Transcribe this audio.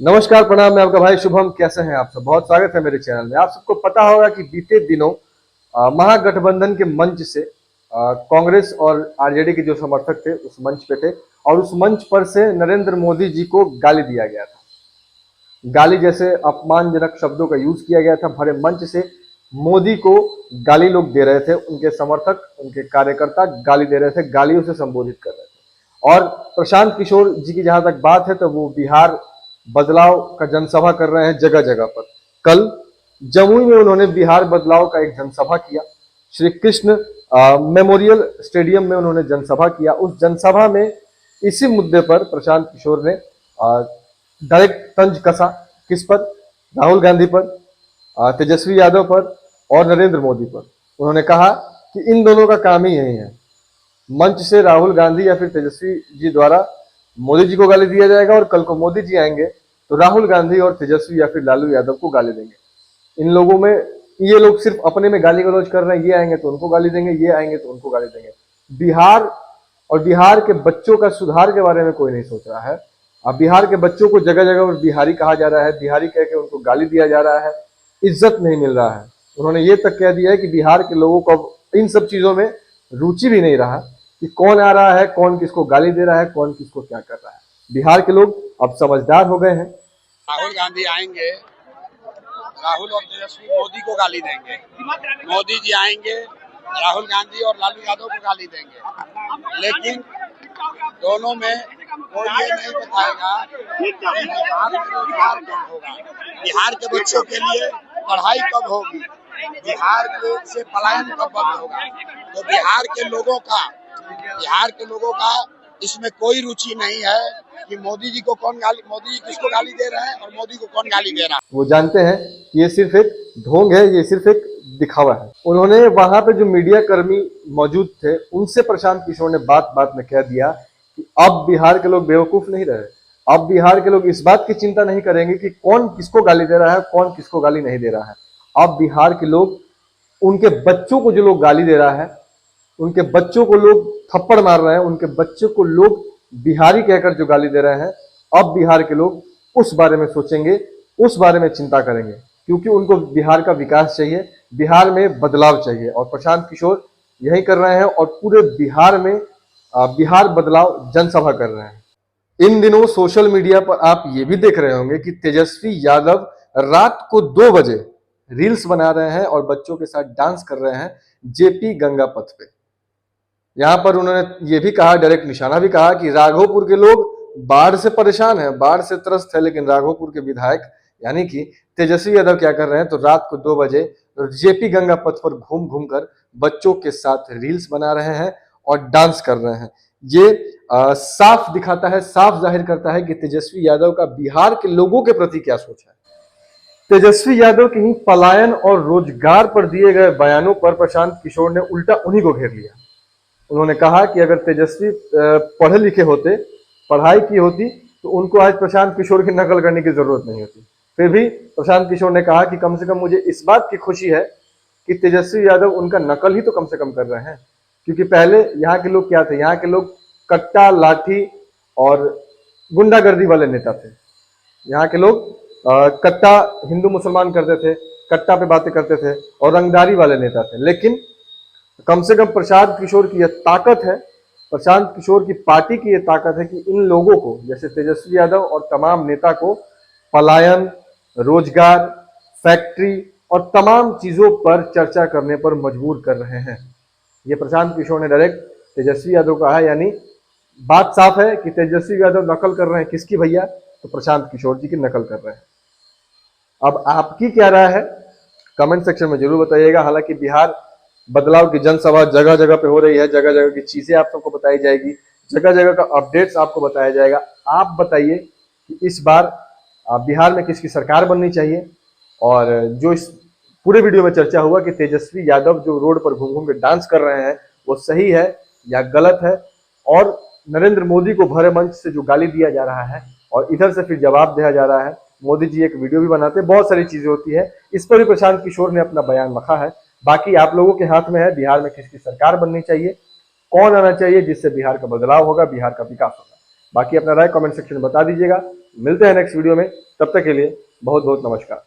नमस्कार, प्रणाम। मैं आपका भाई शुभम। कैसे हैं आप सब? बहुत स्वागत है मेरे चैनल में। आप सबको पता होगा कि बीते दिनों महागठबंधन के मंच से कांग्रेस और आरजेडी के जो समर्थक थे उस मंच पे थे और उस मंच पर से नरेंद्र मोदी जी को गाली दिया गया था। गाली जैसे अपमानजनक शब्दों का यूज किया गया था। भरे मंच से मोदी को गाली लोग दे रहे थे, उनके समर्थक, उनके कार्यकर्ता गाली दे रहे थे, गालियों से संबोधित कर रहे थे। और प्रशांत किशोर जी की जहां तक बात है तो वो बिहार बदलाव का जनसभा कर रहे हैं जगह जगह पर। कल जमुई में उन्होंने बिहार बदलाव का एक जनसभा किया। श्री कृष्ण मेमोरियल स्टेडियम में उन्होंने जनसभा किया। उस जनसभा में इसी मुद्दे पर प्रशांत किशोर ने डायरेक्ट तंज कसा। किस पर? राहुल गांधी पर, तेजस्वी यादव पर और नरेंद्र मोदी पर। उन्होंने कहा कि इन दोनों का काम ही यही है, मंच से राहुल गांधी या फिर तेजस्वी जी द्वारा मोदी जी को गाली दिया जाएगा और कल को मोदी जी आएंगे तो राहुल गांधी और तेजस्वी या फिर लालू यादव को गाली देंगे। इन लोगों में, ये लोग सिर्फ अपने में गाली गलौज कर रहे हैं, ये आएंगे तो उनको गाली देंगे, ये आएंगे तो उनको गाली देंगे। बिहार और बिहार के बच्चों का सुधार के बारे में कोई नहीं सोच रहा है। अब बिहार के बच्चों को जगह जगह पर बिहारी कहा जा रहा है, बिहारी कह के उनको गाली दिया जा रहा है, इज्जत नहीं मिल रहा है। उन्होंने ये तक कह दिया है कि बिहार के लोगों को इन सब चीजों में रुचि भी नहीं रहा कि कौन आ रहा है, कौन किसको गाली दे रहा है, कौन किसको क्या कर रहा है। बिहार के लोग अब समझदार हो गए हैं। राहुल गांधी आएंगे, राहुल और तेजस्वी मोदी को गाली देंगे। मोदी जी आएंगे, राहुल गांधी और लालू यादव को गाली देंगे। लेकिन दोनों में कोई ये नहीं बताएगा कि बिहार में रोजगार कब होगा, बिहार के बच्चों के लिए पढ़ाई कब होगी, बिहार से पलायन कब बंद होगा। तो बिहार के लोगों का इसमें कोई रुचि नहीं है कि मोदी जी किसको गाली दे रहे हैं और मोदी को कौन गाली दे रहा है। वो जानते हैं कि ये सिर्फ एक ढोंग है, ये सिर्फ एक दिखावा है। उन्होंने वहां पे जो मीडिया कर्मी मौजूद थे उनसे प्रशांत किशोर ने बात बात में कह दिया कि अब बिहार के लोग बेवकूफ नहीं रहे। अब बिहार के लोग इस बात की चिंता नहीं करेंगे कि कौन किसको गाली दे रहा है, कौन किसको गाली नहीं दे रहा है। अब बिहार के लोग, उनके बच्चों को जो लोग गाली दे रहा है, उनके बच्चों को लोग थप्पड़ मार रहे हैं, उनके बच्चों को लोग बिहारी कहकर जो गाली दे रहे हैं, अब बिहार के लोग उस बारे में सोचेंगे, उस बारे में चिंता करेंगे, क्योंकि उनको बिहार का विकास चाहिए, बिहार में बदलाव चाहिए। और प्रशांत किशोर यही कर रहे हैं और पूरे बिहार में बिहार बदलाव जनसभा कर रहे हैं। इन दिनों सोशल मीडिया पर आप ये भी देख रहे होंगे कि तेजस्वी यादव रात को 2 बजे रील्स बना रहे हैं और बच्चों के साथ डांस कर रहे हैं जेपी गंगा पथ पे। यहां पर उन्होंने ये भी कहा, डायरेक्ट निशाना भी कहा कि राघोपुर के लोग बाढ़ से परेशान हैं, बाढ़ से त्रस्त है, लेकिन राघोपुर के विधायक यानी कि तेजस्वी यादव क्या कर रहे हैं, तो रात को 2 बजे जेपी गंगा पथ पर घूम घूम कर बच्चों के साथ रील्स बना रहे हैं और डांस कर रहे हैं। ये साफ दिखाता है, साफ जाहिर करता है कि तेजस्वी यादव का बिहार के लोगों के प्रति क्या सोच है। तेजस्वी यादव की ही पलायन और रोजगार पर दिए गए बयानों पर प्रशांत किशोर ने उल्टा उन्हीं को घेर लिया। उन्होंने कहा कि अगर तेजस्वी पढ़े लिखे होते, पढ़ाई की होती, तो उनको आज प्रशांत किशोर की नकल करने की जरूरत नहीं होती। फिर भी प्रशांत किशोर ने कहा कि कम से कम मुझे इस बात की खुशी है कि तेजस्वी यादव उनका नकल ही तो कम से कम कर रहे हैं, क्योंकि पहले यहाँ के लोग क्या थे, यहाँ के लोग कट्टा, लाठी और गुंडागर्दी वाले नेता थे। यहाँ के लोग कट्टा हिंदू मुसलमान करते थे, कट्टा पे बातें करते थे और रंगदारी वाले नेता थे। लेकिन कम से कम प्रशांत किशोर की यह ताकत है, प्रशांत किशोर की पार्टी की यह ताकत है कि इन लोगों को, जैसे तेजस्वी यादव और तमाम नेता को, पलायन, रोजगार, फैक्ट्री और तमाम चीजों पर चर्चा करने पर मजबूर कर रहे हैं। ये प्रशांत किशोर ने डायरेक्ट तेजस्वी यादव कहा है, यानी बात साफ है कि तेजस्वी यादव नकल कर रहे हैं। किसकी भैया? तो प्रशांत किशोर जी की नकल कर रहे हैं। अब आपकी क्या राय है, कमेंट सेक्शन में जरूर बताइएगा। हालांकि बिहार बदलाव की जनसभा जगह जगह पे हो रही है, जगह जगह की चीजें आप सबको बताई जाएगी, जगह जगह का अपडेट्स आपको बताया जाएगा। आप बताइए कि इस बार बिहार में किसकी सरकार बननी चाहिए। और जो इस पूरे वीडियो में चर्चा हुआ कि तेजस्वी यादव जो रोड पर घूम घूम के डांस कर रहे हैं, वो सही है या गलत है, और नरेंद्र मोदी को भरे मंच से जो गाली दिया जा रहा है और इधर से फिर जवाब दिया जा रहा है, मोदी जी एक वीडियो भी बनाते हैं, बहुत सारी चीजें होती है। इस पर भी प्रशांत किशोर ने अपना बयान रखा है। बाकी आप लोगों के हाथ में है, बिहार में किसकी सरकार बननी चाहिए, कौन आना चाहिए जिससे बिहार का बदलाव होगा, बिहार का विकास होगा। बाकी अपना राय कमेंट सेक्शन में बता दीजिएगा। मिलते हैं नेक्स्ट वीडियो में, तब तक के लिए बहुत बहुत नमस्कार।